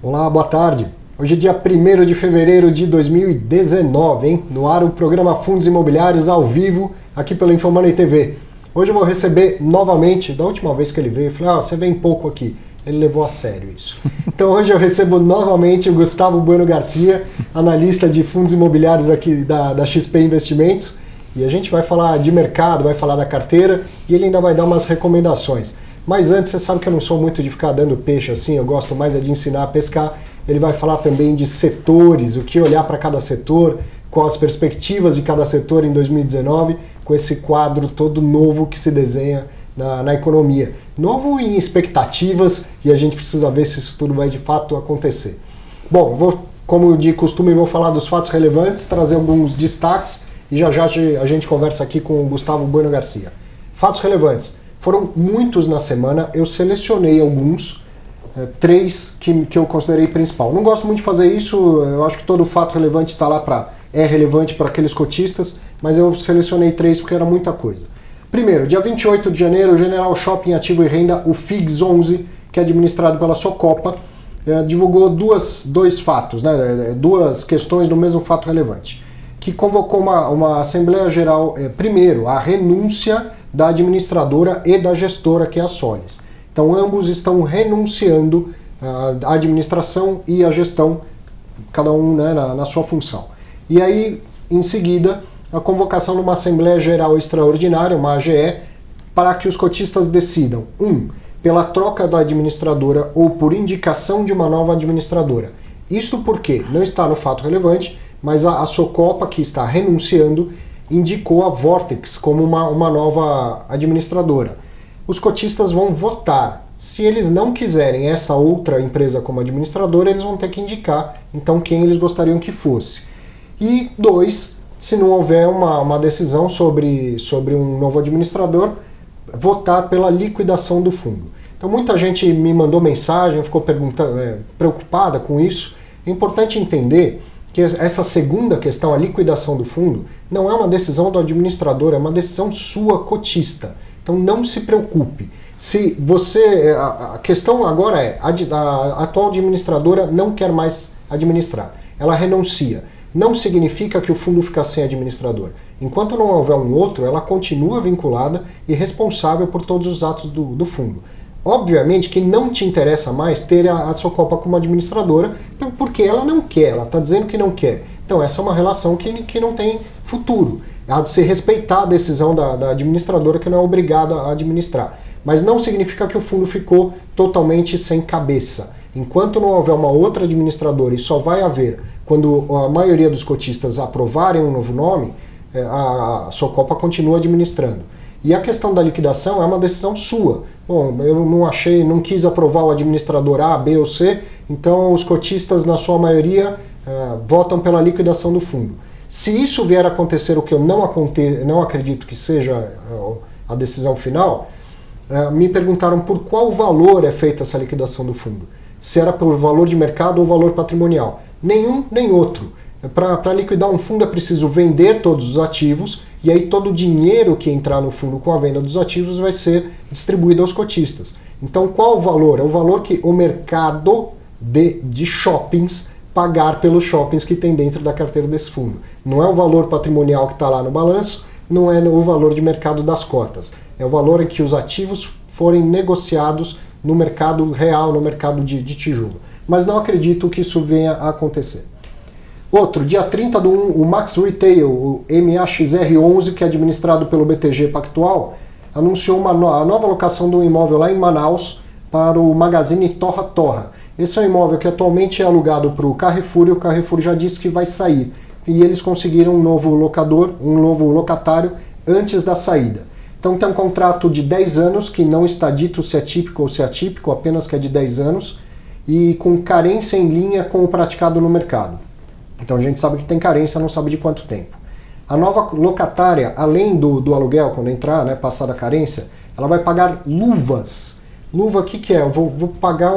Olá, boa tarde. Hoje é dia 1º de fevereiro de 2019, hein? No ar o programa Fundos Imobiliários ao vivo, aqui pela Infomoney TV. Hoje eu vou receber novamente, da última vez que ele veio, eu falei, você vem pouco aqui. Ele levou a sério isso. Então hoje eu recebo novamente o Gustavo Bueno Garcia, analista de fundos imobiliários aqui da XP Investimentos. E a gente vai falar de mercado, vai falar da carteira e ele ainda vai dar umas recomendações. Mas antes, você sabe que eu não sou muito de ficar dando peixe assim, eu gosto mais é de ensinar a pescar. Ele vai falar também de setores, o que olhar para cada setor, quais as perspectivas de cada setor em 2019, com esse quadro todo novo que se desenha na economia. Novo em expectativas, e a gente precisa ver se isso tudo vai de fato acontecer. Bom, como de costume, vou falar dos fatos relevantes, trazer alguns destaques, e já a gente conversa aqui com o Gustavo Bueno Garcia. Fatos relevantes. Foram muitos na semana, eu selecionei alguns, três que eu considerei principal. Não gosto muito de fazer isso, eu acho que todo fato relevante está lá é relevante para aqueles cotistas, mas eu selecionei três porque era muita coisa. Primeiro, dia 28 de janeiro, o General Shopping Ativo e Renda, o FIGS 11, que é administrado pela Socopa, divulgou dois fatos, né, duas questões do mesmo fato relevante, que convocou uma Assembleia Geral, primeiro, a renúncia da administradora e da gestora, que é a Solis. Então ambos estão renunciando à administração e à gestão, cada um, né, na sua função. E aí, em seguida, a convocação de uma Assembleia Geral Extraordinária, uma AGE, para que os cotistas decidam, pela troca da administradora ou por indicação de uma nova administradora. Isso porque não está no fato relevante, mas a Socopa, que está renunciando, indicou a Vortex como uma nova administradora. Os cotistas vão votar. Se eles não quiserem essa outra empresa como administradora, eles vão ter que indicar, então, quem eles gostariam que fosse. E se não houver uma decisão sobre um novo administrador, votar pela liquidação do fundo. Então muita gente me mandou mensagem, ficou preocupada com isso. É importante entender que essa segunda questão, a liquidação do fundo, não é uma decisão do administrador, é uma decisão sua, cotista. Então não se preocupe. Se a questão agora é, a atual administradora não quer mais administrar, ela renuncia. Não significa que o fundo fica sem administrador. Enquanto não houver um outro, ela continua vinculada e responsável por todos os atos do fundo. Obviamente que não te interessa mais ter a Socopa como administradora, porque ela não quer, ela está dizendo que não quer. Então essa é uma relação que não tem futuro. Há de se respeitar a decisão da administradora, que não é obrigada a administrar. Mas não significa que o fundo ficou totalmente sem cabeça. Enquanto não houver uma outra administradora, e só vai haver quando a maioria dos cotistas aprovarem um novo nome, a Socopa continua administrando. E a questão da liquidação é uma decisão sua. Bom, eu não quis aprovar o administrador A, B ou C, então os cotistas, na sua maioria, votam pela liquidação do fundo. Se isso vier a acontecer, o que eu não acredito que seja a decisão final, me perguntaram por qual valor é feita essa liquidação do fundo. Se era pelo valor de mercado ou valor patrimonial. Nenhum nem outro. Para liquidar um fundo é preciso vender todos os ativos e aí todo o dinheiro que entrar no fundo com a venda dos ativos vai ser distribuído aos cotistas. Então qual o valor? É o valor que o mercado de shoppings pagar pelos shoppings que tem dentro da carteira desse fundo. Não é o valor patrimonial que está lá no balanço, não é o valor de mercado das cotas. É o valor em que os ativos forem negociados no mercado real, no mercado de tijolo. Mas não acredito que isso venha a acontecer. Outro, dia 30 do 1, o Max Retail, o MAXR11, que é administrado pelo BTG Pactual, anunciou a nova locação de um imóvel lá em Manaus para o Magazine Torra Torra. Esse é um imóvel que atualmente é alugado para o Carrefour e o Carrefour já disse que vai sair. E eles conseguiram um novo locatário antes da saída. Então tem um contrato de 10 anos, que não está dito se é típico ou se é atípico, apenas que é de 10 anos, e com carência em linha com o praticado no mercado. Então a gente sabe que tem carência, não sabe de quanto tempo. A nova locatária, além do aluguel, quando entrar, né, passada a carência, ela vai pagar luvas. Luva, o que é? Eu vou pagar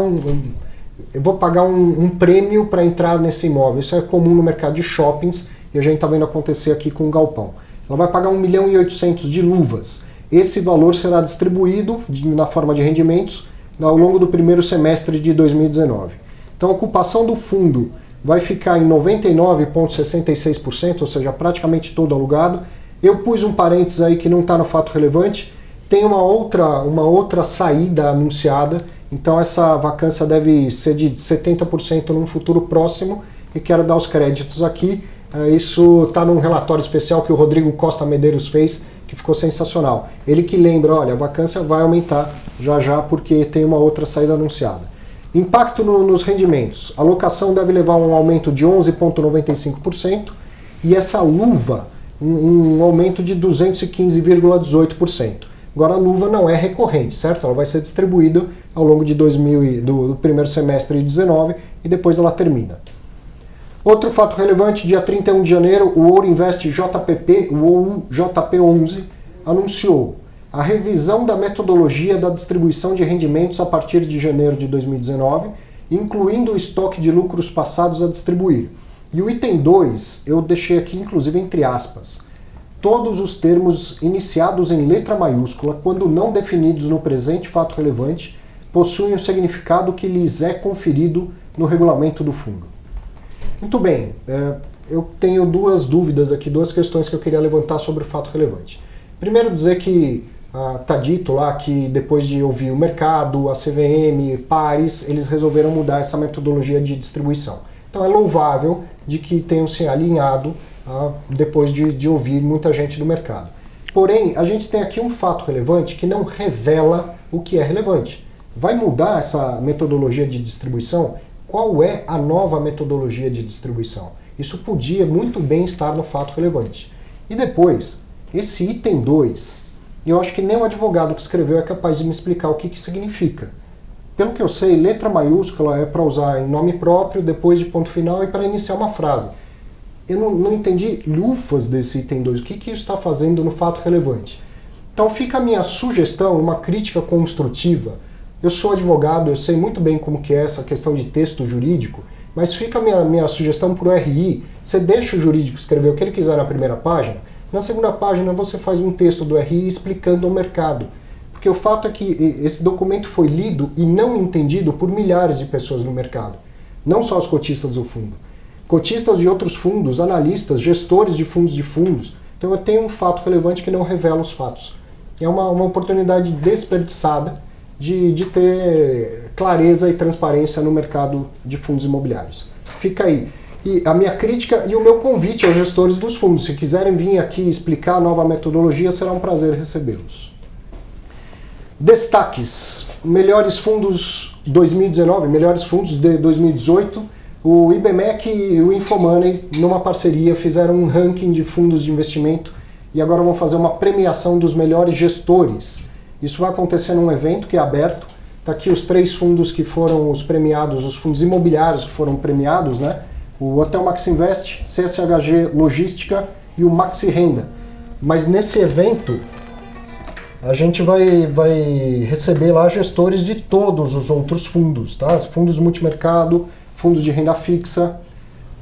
um prêmio para entrar nesse imóvel. Isso é comum no mercado de shoppings e a gente está vendo acontecer aqui com o galpão. Ela vai pagar 1.800.000 de luvas. Esse valor será distribuído na forma de rendimentos ao longo do primeiro semestre de 2019. Então a ocupação do fundo vai ficar em 99,66%, ou seja, praticamente todo alugado. Eu pus um parênteses aí que não está no fato relevante. Tem uma outra saída anunciada, então essa vacância deve ser de 70% num futuro próximo, e quero dar os créditos aqui. Isso está num relatório especial que o Rodrigo Costa Medeiros fez, que ficou sensacional. Ele que lembra, olha, a vacância vai aumentar já porque tem uma outra saída anunciada. Impacto nos rendimentos. A locação deve levar um aumento de 11,95% e essa luva, um aumento de 215,18%. Agora a luva não é recorrente, certo? Ela vai ser distribuída ao longo de do primeiro semestre de 2019 e depois ela termina. Outro fato relevante, dia 31 de janeiro, o Ouro Invest JPP, o Ouro JP11, anunciou a revisão da metodologia da distribuição de rendimentos a partir de janeiro de 2019, incluindo o estoque de lucros passados a distribuir. E o item 2, eu deixei aqui inclusive entre aspas, todos os termos iniciados em letra maiúscula, quando não definidos no presente fato relevante, possuem o significado que lhes é conferido no regulamento do fundo. Muito bem, eu tenho duas dúvidas aqui, duas questões que eu queria levantar sobre o fato relevante. Primeiro, dizer que está dito lá que depois de ouvir o mercado, a CVM, pares, eles resolveram mudar essa metodologia de distribuição. Então é louvável de que tenham se alinhado depois de ouvir muita gente do mercado. Porém, a gente tem aqui um fato relevante que não revela o que é relevante. Vai mudar essa metodologia de distribuição? Qual é a nova metodologia de distribuição? Isso podia muito bem estar no fato relevante. E depois, esse item 2, eu acho que nem o advogado que escreveu é capaz de me explicar o que significa. Pelo que eu sei, letra maiúscula é para usar em nome próprio, depois de ponto final e para iniciar uma frase. Eu não entendi lufas desse item 2, o que isso está fazendo no fato relevante. Então fica a minha sugestão, uma crítica construtiva. Eu sou advogado, eu sei muito bem como que é essa questão de texto jurídico, mas fica a minha sugestão para o RI, você deixa o jurídico escrever o que ele quiser na primeira página, na segunda página você faz um texto do RI explicando o mercado. Porque o fato é que esse documento foi lido e não entendido por milhares de pessoas no mercado, não só os cotistas do fundo. Cotistas de outros fundos, analistas, gestores de fundos. Então eu tenho um fato relevante que não revela os fatos. É uma oportunidade desperdiçada de ter clareza e transparência no mercado de fundos imobiliários. Fica aí. E a minha crítica e o meu convite aos gestores dos fundos, se quiserem vir aqui explicar a nova metodologia, será um prazer recebê-los. Destaques. Melhores fundos 2019, melhores fundos de 2018. O IBMEC e o Infomoney, numa parceria, fizeram um ranking de fundos de investimento e agora vão fazer uma premiação dos melhores gestores. Isso vai acontecer num evento que é aberto. Está aqui os 3 fundos que foram os premiados, os fundos imobiliários que foram premiados, né? O Hotel Maxi Invest, CSHG Logística e o Maxi Renda. Mas nesse evento, a gente vai receber lá gestores de todos os outros fundos, tá? Fundos multimercado, fundos de renda fixa.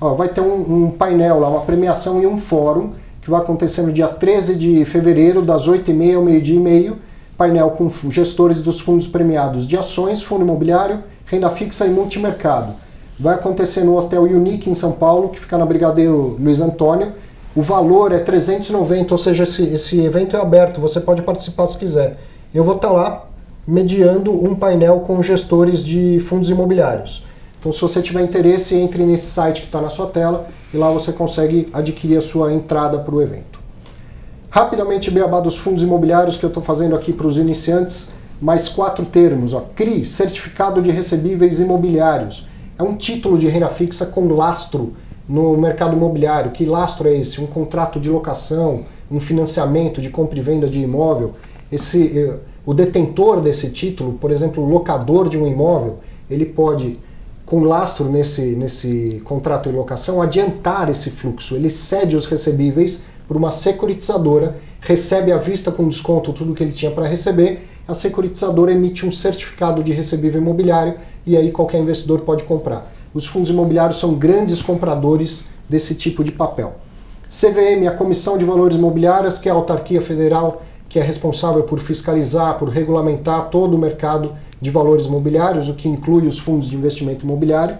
Ó, vai ter um painel lá, uma premiação e um fórum que vai acontecer no dia 13 de fevereiro, das 8h30 ao meio-dia e meio. Painel com gestores dos fundos premiados de ações, fundo imobiliário, renda fixa e multimercado. Vai acontecer no Hotel Unique em São Paulo, que fica na Brigadeiro Luiz Antônio. O valor é 390, ou seja, esse evento é aberto, você pode participar se quiser. Eu vou estar lá mediando um painel com gestores de fundos imobiliários. Então, se você tiver interesse, entre nesse site que está na sua tela e lá você consegue adquirir a sua entrada para o evento. Rapidamente, beabá dos fundos imobiliários que eu estou fazendo aqui para os iniciantes, mais 4 termos. Ó. CRI, Certificado de Recebíveis Imobiliários. É um título de renda fixa com lastro no mercado imobiliário. Que lastro é esse? Um contrato de locação, um financiamento de compra e venda de imóvel. O detentor desse título, por exemplo, o locador de um imóvel, ele pode, com lastro nesse contrato de locação, adiantar esse fluxo. Ele cede os recebíveis por uma securitizadora, recebe à vista com desconto tudo que ele tinha para receber, a securitizadora emite um certificado de recebível imobiliário e aí qualquer investidor pode comprar. Os fundos imobiliários são grandes compradores desse tipo de papel. CVM, a Comissão de Valores Imobiliários, que é a autarquia federal que é responsável por fiscalizar, por regulamentar todo o mercado de valores imobiliários, o que inclui os fundos de investimento imobiliário.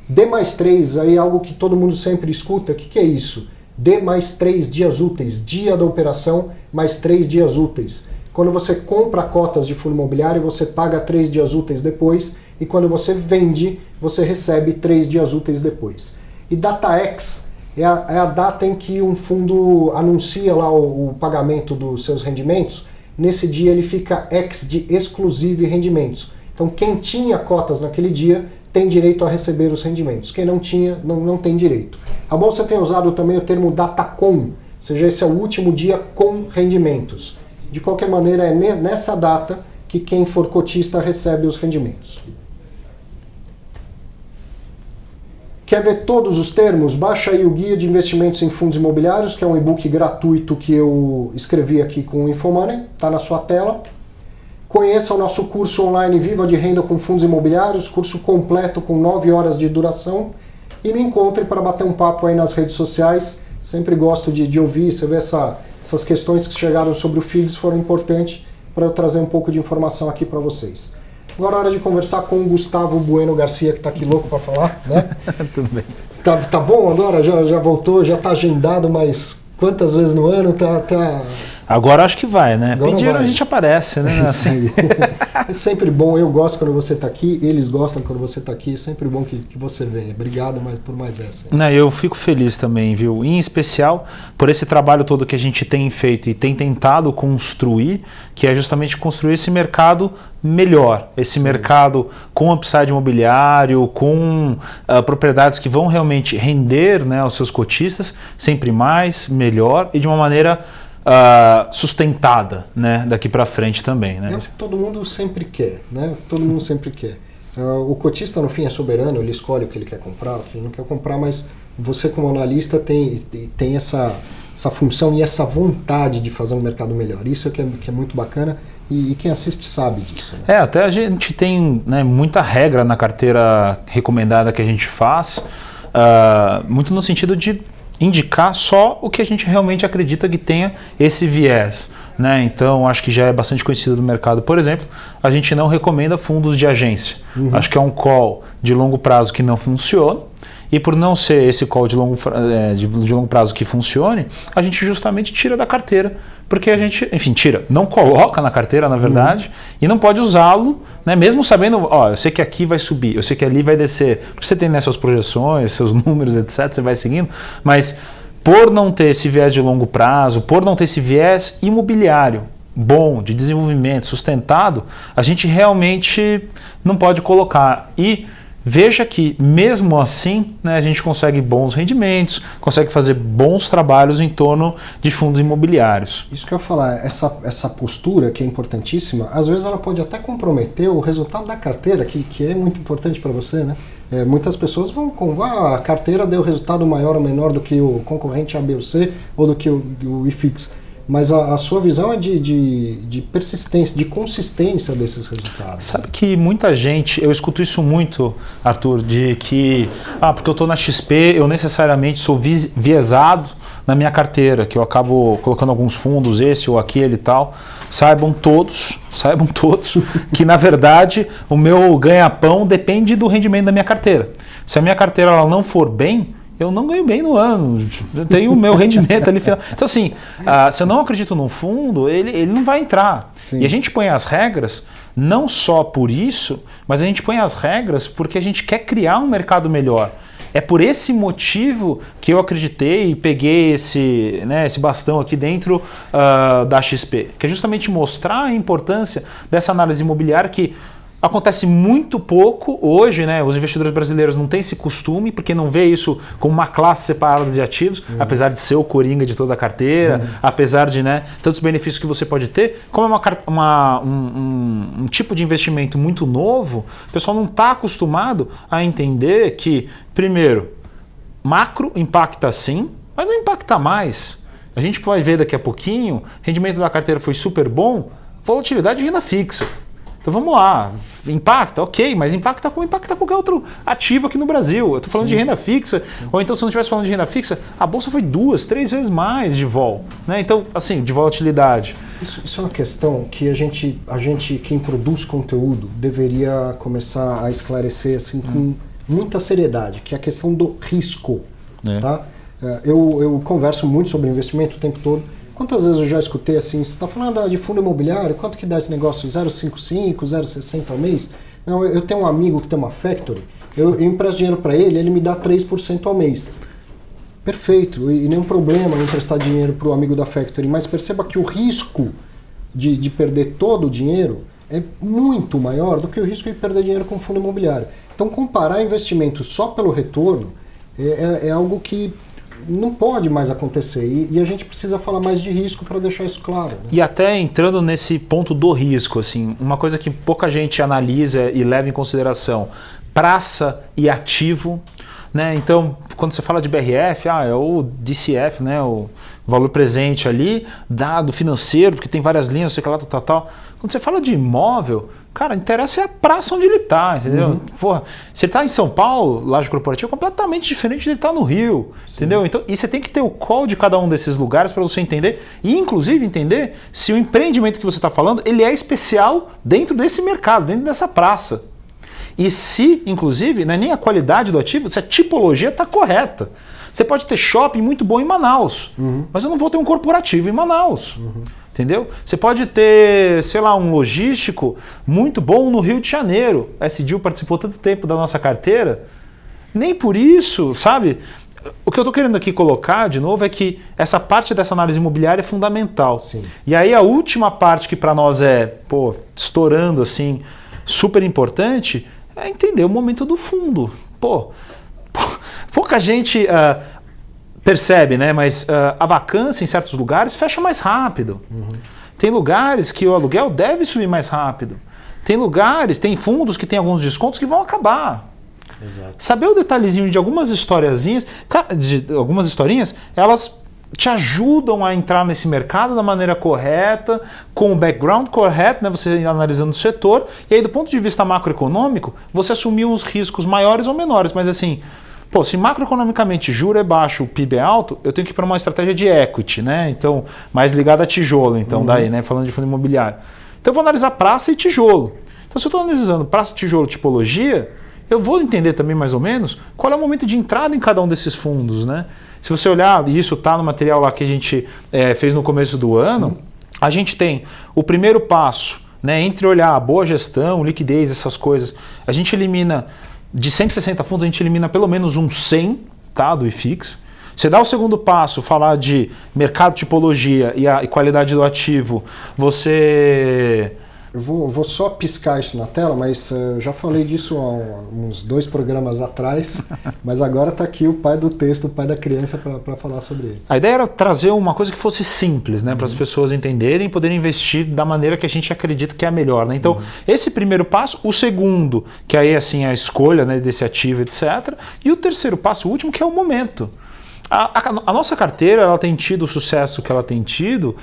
D mais 3, aí algo que todo mundo sempre escuta, o que é isso? D mais 3 dias úteis, dia da operação mais 3 dias úteis. Quando você compra cotas de fundo imobiliário, você paga 3 dias úteis depois, e quando você vende, você recebe 3 dias úteis depois. E data X é a data em que um fundo anuncia lá o pagamento dos seus rendimentos. Nesse dia ele fica X de exclusive rendimentos. Então quem tinha cotas naquele dia tem direito a receber os rendimentos. Quem não tinha, não tem direito. A Bolsa tem usado também o termo datacom, ou seja, esse é o último dia com rendimentos. De qualquer maneira, é nessa data que quem for cotista recebe os rendimentos. Quer ver todos os termos? Baixa aí o Guia de Investimentos em Fundos Imobiliários, que é um e-book gratuito que eu escrevi aqui com o Infomoney, está na sua tela. Conheça o nosso curso online Viva de Renda com Fundos Imobiliários, curso completo com 9 horas de duração. E me encontre para bater um papo aí nas redes sociais. Sempre gosto de ouvir, você vê essas questões que chegaram sobre o FIGS foram importantes para eu trazer um pouco de informação aqui para vocês. Agora é hora de conversar com o Gustavo Bueno Garcia, que está aqui louco para falar, né? Tudo bem. Tá bom agora? Já voltou, já está agendado, mas quantas vezes no ano tá... Agora acho que vai, né? Agora Pedindo vai. a gente aparece, né? Assim. É sempre bom, eu gosto quando você está aqui, eles gostam quando você está aqui, é sempre bom que você venha. Obrigado por mais essa. Não, eu fico feliz também, viu? Em especial por esse trabalho todo que a gente tem feito e tem tentado construir, que é justamente construir esse mercado melhor, esse mercado com upside imobiliário, com propriedades que vão realmente render, né, aos seus cotistas, sempre mais, melhor e de uma maneira sustentada, né, daqui para frente também, né? É o que todo mundo sempre quer, né? Todo mundo sempre quer. O cotista, no fim, é soberano, ele escolhe o que ele quer comprar, o que ele não quer comprar, mas você, como analista, tem essa função e essa vontade de fazer um mercado melhor. Isso que é muito bacana e quem assiste sabe disso. Né? Até a gente tem, né, muita regra na carteira recomendada que a gente faz, muito no sentido de indicar só o que a gente realmente acredita que tenha esse viés, né? Então acho que já é bastante conhecido do mercado. Por exemplo, a gente não recomenda fundos de agência. Acho que é um call de longo prazo que não funciona. E por não ser esse call de longo prazo que funcione, a gente justamente tira da carteira. Porque a gente, enfim, não coloca na carteira, na verdade, e não pode usá-lo, né, mesmo sabendo, eu sei que aqui vai subir, eu sei que ali vai descer, porque você tem, né, suas projeções, seus números, etc., você vai seguindo, mas por não ter esse viés de longo prazo, por não ter esse viés imobiliário bom, de desenvolvimento, sustentado, a gente realmente não pode colocar. E veja que, mesmo assim, né, a gente consegue bons rendimentos, consegue fazer bons trabalhos em torno de fundos imobiliários. Isso que eu ia falar, essa postura que é importantíssima, às vezes ela pode até comprometer o resultado da carteira, que é muito importante para você, né? Muitas pessoas vão com a carteira deu resultado maior ou menor do que o concorrente A, B ou C, ou do que o IFIX. Mas a sua visão é de persistência, de consistência desses resultados. Sabe que muita gente, eu escuto isso muito, Arthur, de que, porque eu estou na XP, eu necessariamente sou viesado na minha carteira, que eu acabo colocando alguns fundos, esse ou aquele e tal. Saibam todos que, na verdade, o meu ganha-pão depende do rendimento da minha carteira. Se a minha carteira ela não for bem, eu não ganho bem no ano, eu tenho o meu rendimento ali. Então, assim, se eu não acredito num fundo, ele não vai entrar. Sim. E a gente põe as regras, não só por isso, mas a gente põe as regras porque a gente quer criar um mercado melhor. É por esse motivo que eu acreditei e peguei esse bastão aqui dentro da XP, que é justamente mostrar a importância dessa análise imobiliária que acontece muito pouco hoje, né? Os investidores brasileiros não têm esse costume, porque não vê isso como uma classe separada de ativos, apesar de ser o coringa de toda a carteira, apesar de, né, tantos benefícios que você pode ter. Como é um tipo de investimento muito novo, o pessoal não está acostumado a entender que, primeiro, macro impacta sim, mas não impacta mais. A gente vai ver daqui a pouquinho, rendimento da carteira foi super bom, volatilidade de renda fixa. Então vamos lá, impacta, ok, mas impacta como impacta qualquer outro ativo aqui no Brasil. Eu estou falando de renda fixa, ou então se eu não estivesse falando de renda fixa, a bolsa foi 2, 3 vezes mais de vol, né? Então, assim, de volatilidade. Isso é uma questão que a gente, quem produz conteúdo, deveria começar a esclarecer assim, muita seriedade, que é a questão do risco. É. Tá? Eu converso muito sobre investimento o tempo todo. Quantas vezes eu já escutei assim, você está falando de fundo imobiliário, quanto que dá esse negócio? 0,55, 0,60 ao mês? Não, eu tenho um amigo que tem uma factory, eu empresto dinheiro para ele, ele me dá 3% ao mês. Perfeito, e nenhum problema em emprestar dinheiro para o amigo da factory, mas perceba que o risco de perder todo o dinheiro é muito maior do que o risco de perder dinheiro com fundo imobiliário. Então comparar investimento só pelo retorno é algo que não pode mais acontecer e a gente precisa falar mais de risco para deixar isso claro. Né? E até entrando nesse ponto do risco, assim, uma coisa que pouca gente analisa e leva em consideração, praça e ativo, né? Então, quando você fala de BRF, é o DCF, né? O valor presente ali, dado financeiro, porque tem várias linhas, sei lá, tal. Quando você fala de imóvel, cara, interessa é a praça onde ele está, entendeu? Uhum. Porra, se ele está em São Paulo, laje corporativa, é completamente diferente de ele estar no Rio, Sim. entendeu? Então, e você tem que ter o call de cada um desses lugares para você entender, e inclusive entender se o empreendimento que você está falando, ele é especial dentro desse mercado, dentro dessa praça. E se, inclusive, não é nem a qualidade do ativo, se a tipologia está correta. Você pode ter shopping muito bom em Manaus, mas eu não vou ter um corporativo em Manaus. Entendeu? Você pode ter, sei lá, um logístico muito bom no Rio de Janeiro. A SDIL participou tanto tempo da nossa carteira. Nem por isso, sabe? O que eu estou querendo aqui colocar, de novo, é que essa parte dessa análise imobiliária é fundamental. Sim. E aí a última parte que para nós é, estourando assim, super importante, é entender o momento do fundo. Pouca gente percebe, né? Mas a vacância em certos lugares fecha mais rápido. Tem lugares que o aluguel deve subir mais rápido. Tem lugares, tem fundos que tem alguns descontos que vão acabar. Exato. Saber o detalhezinho de algumas historiazinhas, algumas historinhas, elas te ajudam a entrar nesse mercado da maneira correta, com o background correto, né, você analisando o setor, e aí do ponto de vista macroeconômico, você assumir uns riscos maiores ou menores, mas assim, se macroeconomicamente juro é baixo, o PIB é alto, eu tenho que ir para uma estratégia de equity, né, então, mais ligada a tijolo, então, daí, né, falando de fundo imobiliário. Então eu vou analisar praça e tijolo. Então se eu estou analisando praça, tijolo, tipologia, eu vou entender também mais ou menos qual é o momento de entrada em cada um desses fundos, né? Se você olhar, e isso está no material lá que a gente fez no começo do ano, sim, a gente tem o primeiro passo, né, entre olhar a boa gestão, liquidez, essas coisas, a gente elimina, de 160 fundos, a gente elimina pelo menos uns 100, tá, do IFIX. Você dá o segundo passo, falar de mercado, tipologia e qualidade do ativo, você... Eu vou só piscar isso na tela, mas eu já falei disso há uns 2 programas atrás, mas agora está aqui o pai do texto, o pai da criança, para falar sobre ele. A ideia era trazer uma coisa que fosse simples, né, para as pessoas entenderem e poderem investir da maneira que a gente acredita que é a melhor. Né? Então, esse primeiro passo, o segundo, que aí assim, a escolha, né, desse ativo, etc. E o terceiro passo, o último, que é o momento. A nossa carteira, ela tem tido o sucesso que ela tem tido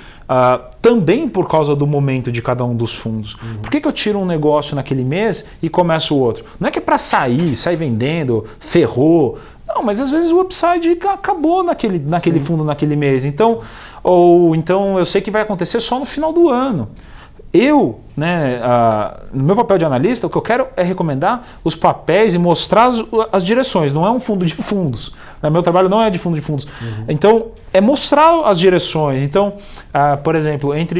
também por causa do momento de cada um dos fundos. Por que eu tiro um negócio naquele mês e começo o outro? Não é que é para sair vendendo, ferrou. Não, mas às vezes o upside acabou naquele fundo, naquele mês. Então eu sei que vai acontecer só no final do ano. Eu, né, no meu papel de analista, o que eu quero é recomendar os papéis e mostrar as direções, não é um fundo de fundos. Meu trabalho não é de fundo de fundos. Então, é mostrar as direções. Então, por exemplo, entre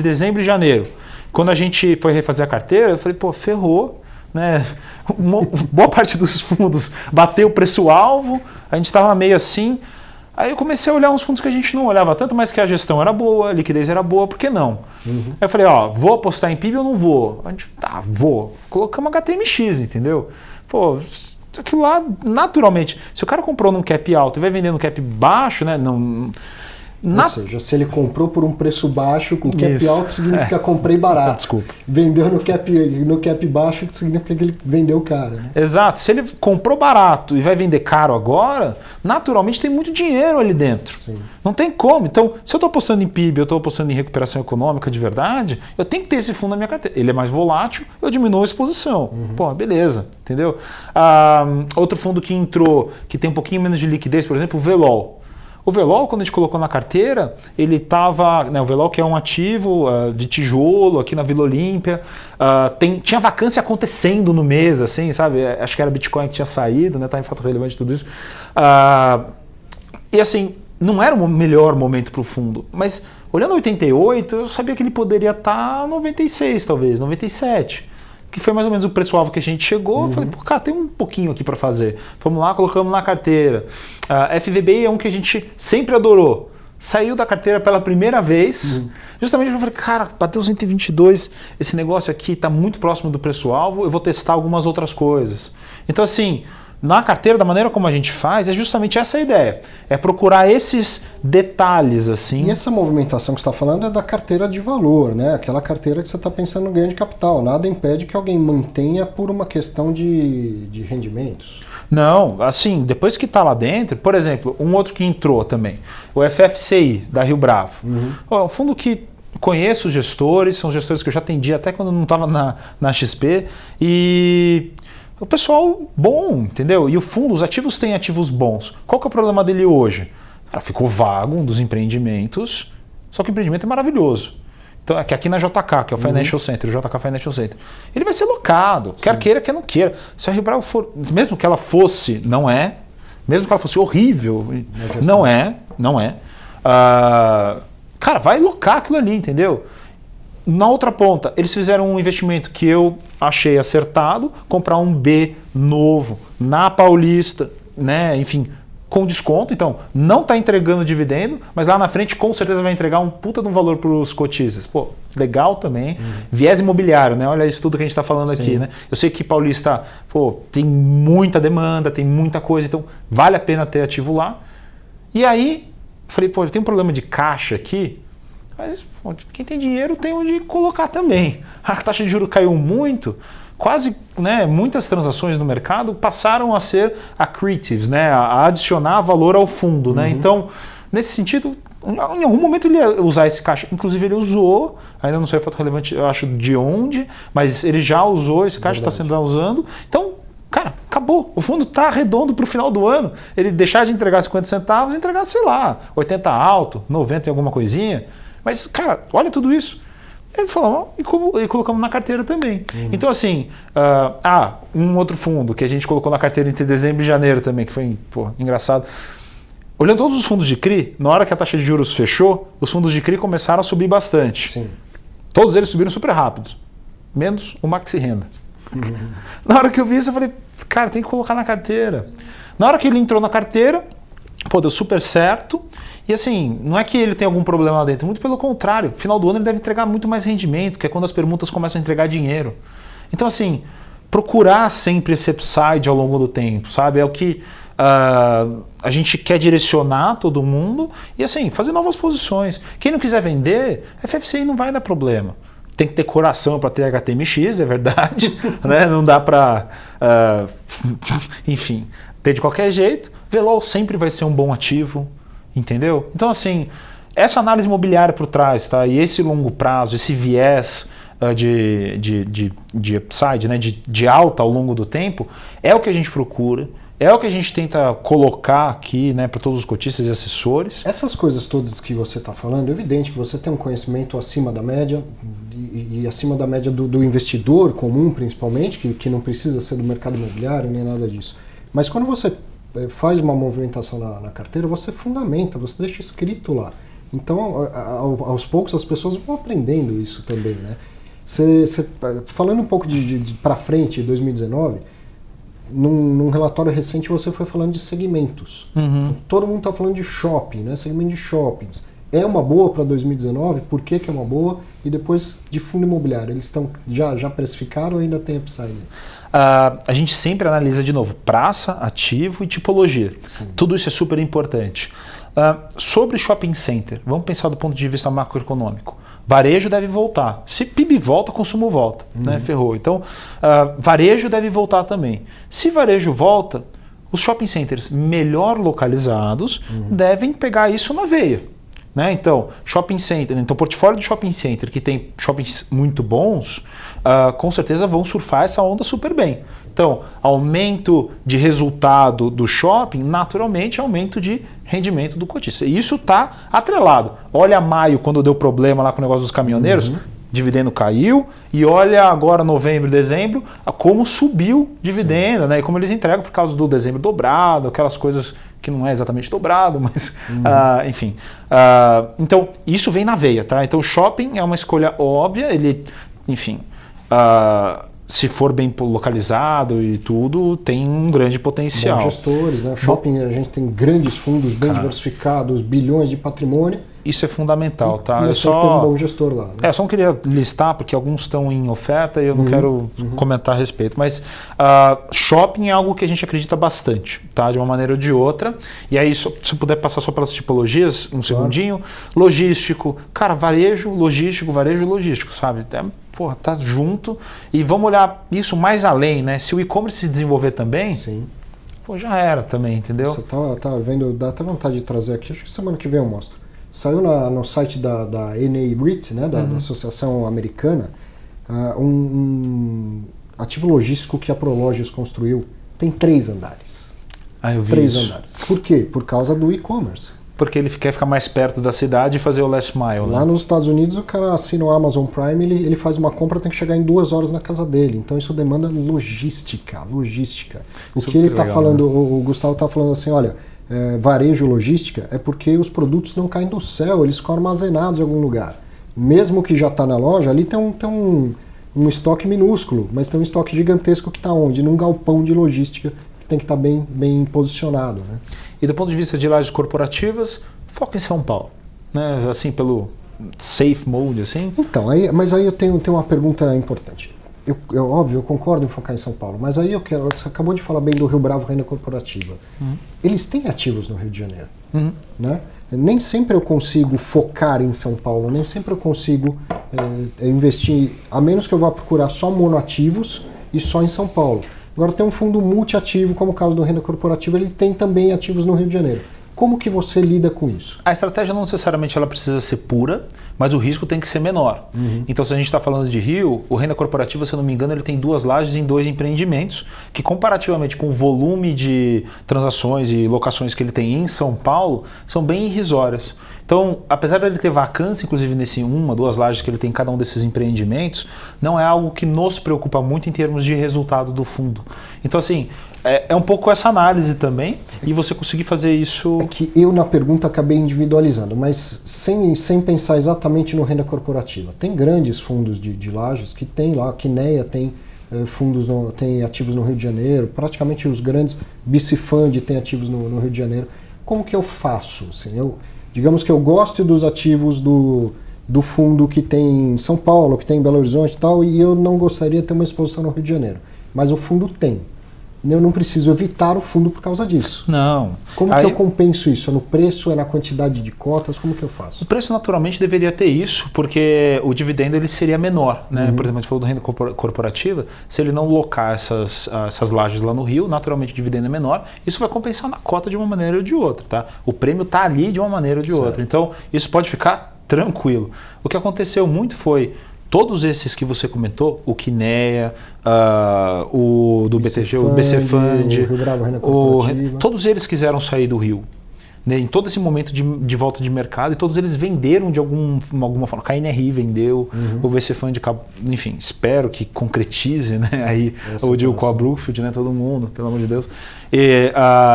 dezembro e janeiro, quando a gente foi refazer a carteira, eu falei, ferrou. Né? Boa parte dos fundos bateu o preço-alvo, a gente estava meio assim. Aí eu comecei a olhar uns fundos que a gente não olhava tanto, mas que a gestão era boa, a liquidez era boa, por que não? Aí eu falei, vou apostar em PIB ou não vou? A gente, vou. Colocamos HTMX, entendeu? Aquilo lá, naturalmente, se o cara comprou num cap alto e vai vender no cap baixo, né? Ou seja, se ele comprou por um preço baixo, com cap Isso. alto significa comprei barato. Desculpa. Vendeu no cap baixo significa que ele vendeu caro. Né? Exato. Se ele comprou barato e vai vender caro agora, naturalmente tem muito dinheiro ali dentro. Sim. Não tem como. Então, se eu estou apostando em PIB, eu estou apostando em recuperação econômica de verdade, eu tenho que ter esse fundo na minha carteira. Ele é mais volátil, eu diminuo a exposição. Beleza. Entendeu? Outro fundo que entrou, que tem um pouquinho menos de liquidez, por exemplo, o VELOL. O Velol, quando a gente colocou na carteira, ele estava... Né, o Velol, que é um ativo de tijolo aqui na Vila Olímpia, tinha vacância acontecendo no mês, assim, sabe? Acho que era Bitcoin que tinha saído, né? Tá em fato relevante tudo isso. E assim, não era o melhor momento para o fundo, mas olhando 88, eu sabia que ele poderia estar 96, talvez, 97. Que foi mais ou menos o preço-alvo que a gente chegou. Eu falei, pô, cara, tem um pouquinho aqui para fazer. Vamos lá, colocamos na carteira. FVBI é um que a gente sempre adorou. Saiu da carteira pela primeira vez, justamente porque eu falei, cara, bateu 122, esse negócio aqui está muito próximo do preço-alvo, eu vou testar algumas outras coisas. Então, assim, na carteira, da maneira como a gente faz, é justamente essa a ideia. É procurar esses detalhes, assim. E essa movimentação que você está falando é da carteira de valor, né? Aquela carteira que você está pensando no ganho de capital. Nada impede que alguém mantenha por uma questão de rendimentos. Não, assim, depois que está lá dentro, por exemplo, um outro que entrou também, o FFCI, da Rio Bravo. É um fundo que conheço os gestores, são gestores que eu já atendi até quando não estava na XP, e o pessoal bom, entendeu? E o fundo, os ativos têm ativos bons. Qual que é o problema dele hoje? Cara, ficou vago um dos empreendimentos, só que o empreendimento é maravilhoso. Então, aqui na JK, que é o Financial Center, o JK Financial Center, ele vai ser locado, quer queira, quer não queira. Se a Rio Bravo for, mesmo que ela fosse, não é, mesmo que ela fosse horrível, não é. Cara, vai locar aquilo ali, entendeu? Na outra ponta, eles fizeram um investimento que eu achei acertado, comprar um B novo na Paulista, né? Enfim, com desconto. Então, não está entregando dividendo, mas lá na frente com certeza vai entregar um puta de um valor para os cotistas. Pô, legal também. Viés imobiliário, né? Olha isso tudo que a gente está falando aqui, né? Eu sei que Paulista, pô, tem muita demanda, tem muita coisa, então vale a pena ter ativo lá. E aí, falei, pô, tem um problema de caixa aqui, mas quem tem dinheiro tem onde colocar também. A taxa de juros caiu muito, quase, né, muitas transações no mercado passaram a ser accretives, né, a adicionar valor ao fundo. Né? Então, nesse sentido, em algum momento ele ia usar esse caixa. Inclusive ele usou, ainda não sei o fato relevante, eu acho de onde, mas ele já usou, esse caixa está sendo usando. Então, cara, acabou. O fundo está redondo para o final do ano. Ele deixar de entregar 50 centavos e entregar, sei lá, 80 alto, 90 em alguma coisinha. Mas, cara, olha tudo isso. Ele falou, e colocamos na carteira também. Então, assim, um outro fundo que a gente colocou na carteira entre dezembro e janeiro também, que foi engraçado. Olhando todos os fundos de CRI, na hora que a taxa de juros fechou, os fundos de CRI começaram a subir bastante. Sim. Todos eles subiram super rápido, menos o Maxi Renda. Na hora que eu vi isso, eu falei, cara, tem que colocar na carteira. Na hora que ele entrou na carteira, pô, deu super certo. E assim, não é que ele tem algum problema lá dentro, muito pelo contrário. No final do ano ele deve entregar muito mais rendimento, que é quando as permutas começam a entregar dinheiro. Então assim, procurar sempre esse upside ao longo do tempo, sabe? É o que a gente quer direcionar todo mundo e assim, fazer novas posições. Quem não quiser vender, FFCI não vai dar problema. Tem que ter coração para ter HTMX, é verdade. Né? Não dá para, enfim, ter de qualquer jeito. Velol sempre vai ser um bom ativo. Entendeu? Então, assim, essa análise imobiliária por trás, tá? E esse longo prazo, esse viés de upside, né? de alta ao longo do tempo, é o que a gente procura, é o que a gente tenta colocar aqui, né, para todos os cotistas e assessores. Essas coisas todas que você está falando, é evidente que você tem um conhecimento acima da média e acima da média do investidor comum, principalmente, que não precisa ser do mercado imobiliário nem nada disso. Mas quando você faz uma movimentação na carteira, você fundamenta, você deixa escrito lá. Então, aos poucos, as pessoas vão aprendendo isso também, né? Falando um pouco de para frente, 2019, num relatório recente você foi falando de segmentos. Todo mundo está falando de shopping, né? Segmento de shoppings. É uma boa para 2019? Por que é uma boa? E depois de fundo imobiliário, eles estão já precificaram ou ainda tem upside? A gente sempre analisa de novo praça, ativo e tipologia. Sim. Tudo isso é super importante. Sobre shopping center, vamos pensar do ponto de vista macroeconômico. Varejo deve voltar. Se PIB volta, consumo volta. Né? Ferrou. Então, varejo deve voltar também. Se varejo volta, os shopping centers melhor localizados devem pegar isso na veia. Né? Então, shopping center, então portfólio de shopping center que tem shoppings muito bons, com certeza vão surfar essa onda super bem. Então, aumento de resultado do shopping, naturalmente aumento de rendimento do cotista. E isso está atrelado. Olha maio, quando deu problema lá com o negócio dos caminhoneiros, dividendo caiu, e olha agora novembro, dezembro, como subiu dividendo, né? E como eles entregam por causa do dezembro dobrado, aquelas coisas que não é exatamente dobrado, mas enfim. Então, isso vem na veia, tá? Então, shopping é uma escolha óbvia, ele, enfim, se for bem localizado e tudo, tem um grande potencial. Bons gestores, né? Shopping, a gente tem grandes fundos bem diversificados, bilhões de patrimônio. Isso é fundamental, tá? Eu só ter um bom gestor lá. Né? Só não queria listar, porque alguns estão em oferta e eu não quero comentar a respeito. Mas shopping é algo que a gente acredita bastante, tá? De uma maneira ou de outra. E aí, se eu puder passar só pelas tipologias, um segundinho. Logístico. Cara, varejo, logístico, sabe? Porra, tá junto. E vamos olhar isso mais além, né? Se o e-commerce se desenvolver também, pô, já era também, entendeu? Você tá vendo, dá até vontade de trazer aqui, acho que semana que vem eu mostro. Saiu no site da NAREIT, né, da Associação Americana, um ativo logístico que a Prologis construiu. Tem 3 andares. Eu vi 3 isso. andares. Por quê? Por causa do e-commerce. Porque ele quer ficar mais perto da cidade e fazer o last mile. Lá nos Estados Unidos, o cara assina o Amazon Prime, ele faz uma compra, tem que chegar em 2 horas na casa dele. Então isso demanda logística. O que ele está falando, né? O Gustavo está falando assim, olha, varejo logística é porque os produtos não caem do céu, eles ficam armazenados em algum lugar. Mesmo que já está na loja, ali tem um estoque minúsculo, mas tem um estoque gigantesco que está onde? Num galpão de logística que tem que estar bem posicionado. Né? E do ponto de vista de lajes corporativas, foca em São Paulo, né? Assim, pelo safe mode, assim. Então, mas aí eu tenho uma pergunta importante. Óbvio, eu concordo em focar em São Paulo, mas aí você acabou de falar bem do Rio Bravo Renda Corporativa. Eles têm ativos no Rio de Janeiro. Né? Nem sempre eu consigo focar em São Paulo, nem sempre eu consigo investir, a menos que eu vá procurar só monoativos e só em São Paulo. Agora tem um fundo multiativo, como o caso do Renda Corporativa, ele tem também ativos no Rio de Janeiro. Como que você lida com isso? A estratégia não necessariamente ela precisa ser pura, mas o risco tem que ser menor. Então, se a gente está falando de Rio, o Renda Corporativa, se eu não me engano, ele tem 2 lajes em 2 empreendimentos, que comparativamente com o volume de transações e locações que ele tem em São Paulo, são bem irrisórias. Então, apesar dele ter vacância, inclusive nesse 1, 2 lajes que ele tem em cada um desses empreendimentos, não é algo que nos preocupa muito em termos de resultado do fundo. Então, assim, é um pouco essa análise também, e você conseguir fazer isso... É que eu, na pergunta, acabei individualizando, mas sem pensar exatamente no Renda Corporativa. Tem grandes fundos de lajes que tem lá, a Quineia tem fundos, tem ativos no Rio de Janeiro, praticamente os grandes BC-Fund tem ativos no Rio de Janeiro. Como que eu faço? Assim, digamos que eu gosto dos ativos do fundo que tem em São Paulo, que tem em Belo Horizonte e tal, e eu não gostaria de ter uma exposição no Rio de Janeiro. Mas o fundo tem. Eu não preciso evitar o fundo por causa disso. Não. Como que eu compenso isso? É no preço? É na quantidade de cotas? Como que eu faço? O preço naturalmente deveria ter isso, porque o dividendo ele seria menor. Né? Por exemplo, a gente falou do Renda Corporativa, se ele não locar essas lajes lá no Rio, naturalmente o dividendo é menor, isso vai compensar na cota de uma maneira ou de outra. Tá? O prêmio está ali de uma maneira ou de outra. Então, isso pode ficar tranquilo. O que aconteceu muito foi... Todos esses que você comentou, o Quineia, o do BTG, o BC Fund, o Rio Bravo Renda Corporativa, todos eles quiseram sair do Rio. Né, em todo esse momento de volta de mercado, e todos eles venderam de alguma forma. A KNRI vendeu, o BC Fund, enfim, espero que concretize, né, aí o deal com a Brookfield, né, todo mundo, pelo amor de Deus.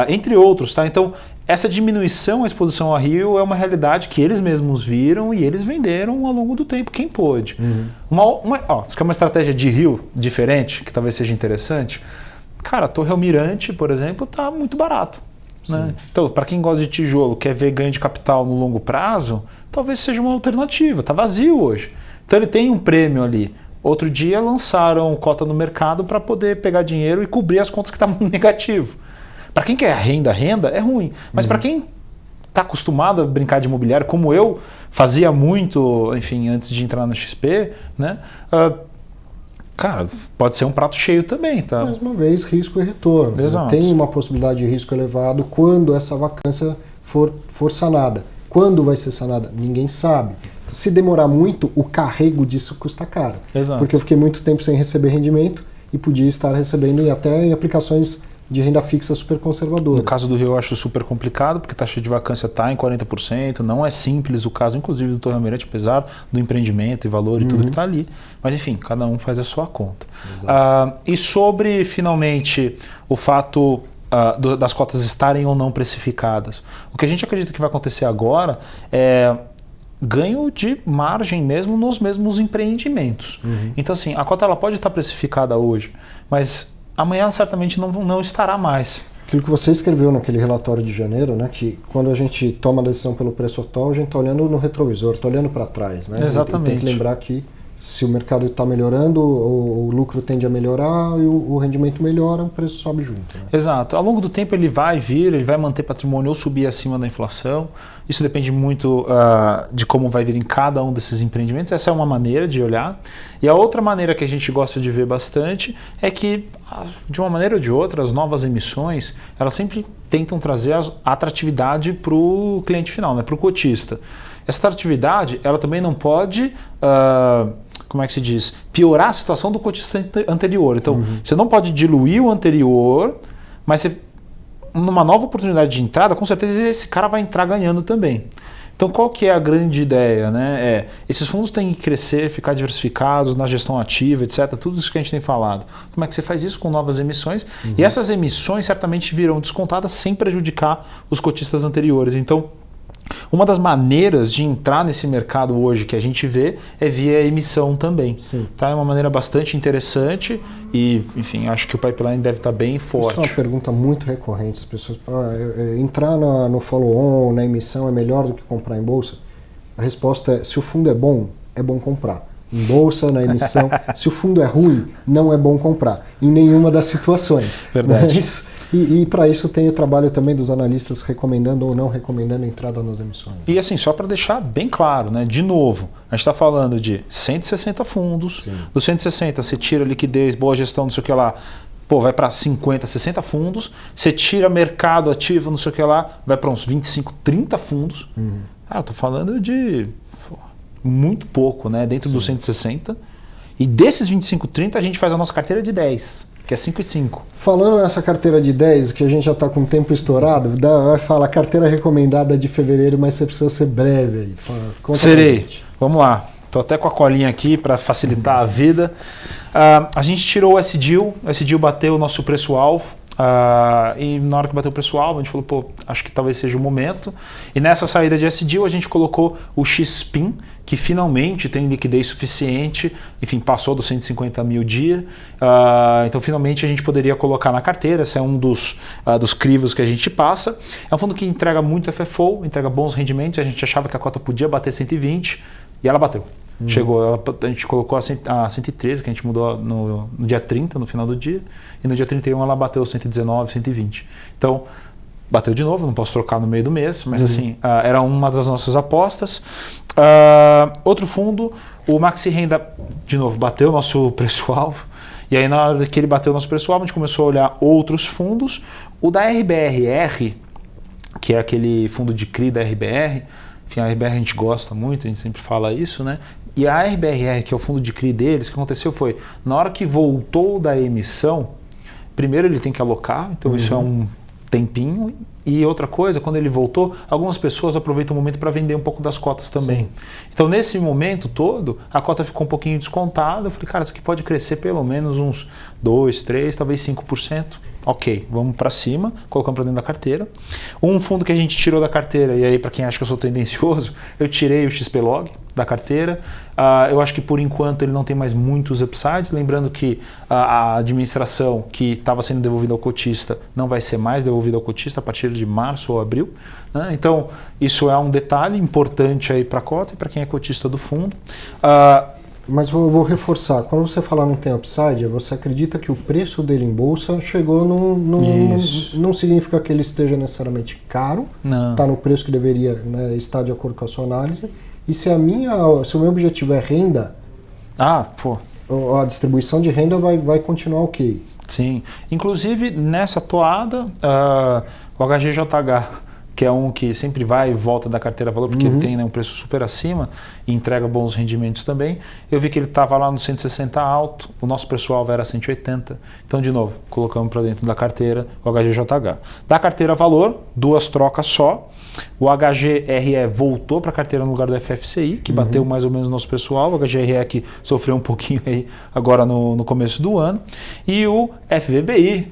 Entre outros, tá? Então, essa diminuição à exposição a Rio é uma realidade que eles mesmos viram e eles venderam ao longo do tempo, quem pôde. Isso que é uma estratégia de Rio diferente, que talvez seja interessante. Cara, a Torre Almirante, por exemplo, está muito barato. Né? Então, para quem gosta de tijolo, quer ver ganho de capital no longo prazo, talvez seja uma alternativa. Está vazio hoje. Então, ele tem um prêmio ali. Outro dia lançaram cota no mercado para poder pegar dinheiro e cobrir as contas que estavam negativo. Para quem quer renda é ruim. Mas para quem está acostumado a brincar de imobiliário, como eu fazia muito, enfim, antes de entrar na XP, né? Cara, pode ser um prato cheio também, tá? Mais uma vez, risco e retorno. Exato. Tem uma possibilidade de risco elevado quando essa vacância for sanada. Quando vai ser sanada? Ninguém sabe. Se demorar muito, o carrego disso custa caro. Exato. Porque eu fiquei muito tempo sem receber rendimento e podia estar recebendo até em aplicações de renda fixa super conservadoras. No caso do Rio eu acho super complicado, porque a taxa de vacância está em 40%, não é simples o caso, inclusive do Torre Almirante, apesar do empreendimento e valor e tudo que está ali. Mas enfim, cada um faz a sua conta. E sobre, finalmente, o fato das cotas estarem ou não precificadas, o que a gente acredita que vai acontecer agora é ganho de margem mesmo nos mesmos empreendimentos. Então assim, a cota ela pode estar precificada hoje, mas amanhã certamente não estará mais. Aquilo que você escreveu naquele relatório de janeiro, né, que quando a gente toma a decisão pelo preço atual, a gente está olhando no retrovisor, está olhando para trás. Né? Exatamente. E tem que lembrar que se o mercado está melhorando, o lucro tende a melhorar e o rendimento melhora, o preço sobe junto. Né? Exato. Ao longo do tempo ele vai vir, ele vai manter patrimônio ou subir acima da inflação. Isso depende muito de como vai vir em cada um desses empreendimentos. Essa é uma maneira de olhar. E a outra maneira que a gente gosta de ver bastante é que, de uma maneira ou de outra, as novas emissões, elas sempre tentam trazer a atratividade para o cliente final, né, para o cotista. Essa atratividade, ela também não pode... como é que se diz? Piorar a situação do cotista anterior. Então, você não pode diluir o anterior, mas você, numa nova oportunidade de entrada, com certeza esse cara vai entrar ganhando também. Então, qual que é a grande ideia? Né? Esses fundos têm que crescer, ficar diversificados na gestão ativa, etc. Tudo isso que a gente tem falado. Como é que você faz isso com novas emissões? E essas emissões certamente virão descontadas sem prejudicar os cotistas anteriores. Então, uma das maneiras de entrar nesse mercado hoje que a gente vê é via emissão também. Tá? É uma maneira bastante interessante e, enfim, acho que o pipeline deve estar bem forte. Isso é uma pergunta muito recorrente. As pessoas entrar no follow-on, na emissão, é melhor do que comprar em bolsa? A resposta é, se o fundo é bom comprar. Em bolsa, na emissão. Se o fundo é ruim, não é bom comprar. Em nenhuma das situações. Verdade. Mas, e para isso tem o trabalho também dos analistas recomendando ou não recomendando a entrada nas emissões. E assim, só para deixar bem claro, né? De novo, a gente está falando de 160 fundos. Dos 160 você tira liquidez, boa gestão, não sei o que lá. Pô, vai para 50, 60 fundos. Você tira mercado ativo, não sei o que lá, vai para uns 25, 30 fundos. Eu tô falando de muito pouco, né? Dentro dos 160. E desses 25, 30 a gente faz a nossa carteira de 10. Que é 5 e 5. Falando nessa carteira de 10, que a gente já está com o tempo estourado, vai falar carteira recomendada de fevereiro, mas você precisa ser breve aí. Serei. Vamos lá. Estou até com a colinha aqui para facilitar a vida. A gente tirou o S-Deal. O S-Deal bateu o nosso preço-alvo. E na hora que bateu o preço-alvo, a gente falou, pô, acho que talvez seja o momento. E nessa saída de S-Deal, a gente colocou o XPIN, que finalmente tem liquidez suficiente, enfim, passou dos 150 mil dia. Então, finalmente, a gente poderia colocar na carteira. Esse é um dos crivos que a gente passa. É um fundo que entrega muito FFO, entrega bons rendimentos. A gente achava que a cota podia bater 120 e ela bateu. Chegou, a gente colocou a 113, que a gente mudou no dia 30, no final do dia, e no dia 31 ela bateu 119, 120. Então, bateu de novo, não posso trocar no meio do mês, mas assim, era uma das nossas apostas. Outro fundo, o Maxi Renda, de novo, bateu o nosso preço-alvo, e aí na hora que ele bateu o nosso preço-alvo, a gente começou a olhar outros fundos. O da RBRR, que é aquele fundo de CRI da RBR, enfim, a RBR a gente gosta muito, a gente sempre fala isso, né? E a RBRR, que é o fundo de CRI deles, o que aconteceu foi, na hora que voltou da emissão, primeiro ele tem que alocar, então isso é um tempinho, e outra coisa, quando ele voltou, algumas pessoas aproveitam o momento para vender um pouco das cotas também. Então nesse momento todo, a cota ficou um pouquinho descontada, eu falei, cara, isso aqui pode crescer pelo menos uns 2, 3, talvez 5%. Ok, vamos para cima, colocamos para dentro da carteira. Um fundo que a gente tirou da carteira, e aí para quem acha que eu sou tendencioso, eu tirei o XPlog da carteira. Eu acho que por enquanto ele não tem mais muitos upsides, lembrando que a administração que estava sendo devolvida ao cotista não vai ser mais devolvida ao cotista a partir de março ou abril, né? Então isso é um detalhe importante aí para a cota e para quem é cotista do fundo. Mas vou reforçar, quando você fala não tem upside, você acredita que o preço dele em bolsa chegou não significa que ele esteja necessariamente caro, está no preço que deveria, né, estar de acordo com a sua análise, e se o meu objetivo é renda, a distribuição de renda vai continuar ok. Sim, inclusive nessa toada, o HGJH, que é um que sempre vai e volta da carteira valor, porque ele tem, né, um preço super acima e entrega bons rendimentos também. Eu vi que ele estava lá no 160 alto, o nosso preço-alvo era 180. Então, de novo, colocamos para dentro da carteira o HGJH. Da carteira valor, 2 trocas só. O HGRE voltou para a carteira no lugar do FFCI, que bateu mais ou menos o nosso preço-alvo. O HGRE que sofreu um pouquinho aí agora no começo do ano. E o FVBI,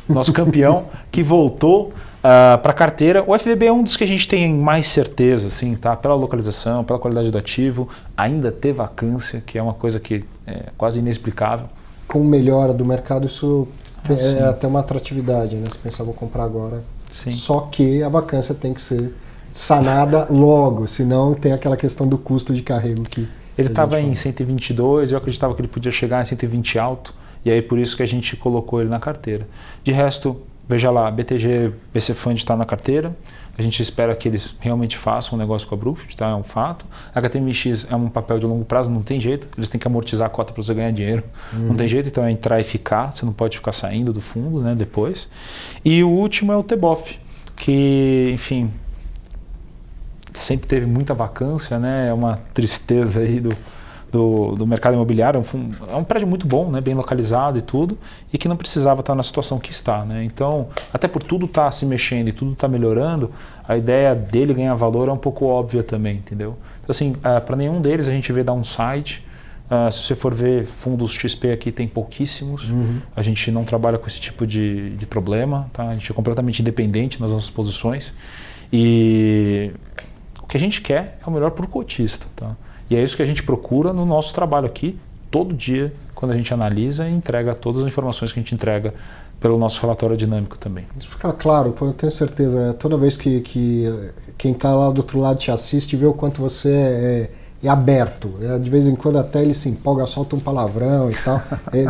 nosso campeão, que voltou para a carteira. O FVB é um dos que a gente tem mais certeza, assim, tá? Pela localização, pela qualidade do ativo, ainda ter vacância, que é uma coisa que é quase inexplicável. Com melhora do mercado, isso é até uma atratividade, né? Se pensar, vou comprar agora. Sim. Só que a vacância tem que ser sanada logo, senão tem aquela questão do custo de carrego que... Ele estava em 122, eu acreditava que ele podia chegar em 120 alto, e aí por isso que a gente colocou ele na carteira. De resto, veja lá, BTG, BC Fund está na carteira, a gente espera que eles realmente façam um negócio com a Brookfield, tá? É um fato. A HTMX é um papel de longo prazo, não tem jeito, eles têm que amortizar a cota para você ganhar dinheiro, não tem jeito, então é entrar e ficar, você não pode ficar saindo do fundo, né, depois. E o último é o TBOF, que, enfim, sempre teve muita vacância, né? É uma tristeza aí do mercado imobiliário. É um prédio muito bom, né? Bem localizado e tudo, e que não precisava estar na situação que está, né? Então, até por tudo estar se mexendo e tudo estar melhorando, a ideia dele ganhar valor é um pouco óbvia também, entendeu? Então, assim, para nenhum deles a gente vê downside. Se você for ver fundos XP aqui, tem pouquíssimos. A gente não trabalha com esse tipo de problema, tá? A gente é completamente independente nas nossas posições. E o que a gente quer é o melhor para o cotista, tá? E é isso que a gente procura no nosso trabalho aqui, todo dia, quando a gente analisa e entrega todas as informações que a gente entrega pelo nosso relatório dinâmico também. Isso fica claro, eu tenho certeza, toda vez que quem está lá do outro lado te assiste, vê o quanto você é aberto. De vez em quando até ele se empolga, solta um palavrão e tal,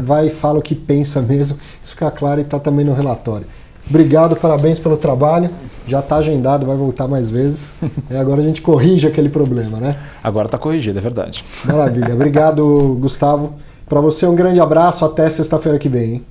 vai e fala o que pensa mesmo, isso fica claro e está também no relatório. Obrigado, parabéns pelo trabalho. Já está agendado, vai voltar mais vezes. Agora a gente corrige aquele problema, né? Agora está corrigido, é verdade. Maravilha. Obrigado, Gustavo. Para você um grande abraço. Até sexta-feira que vem, hein?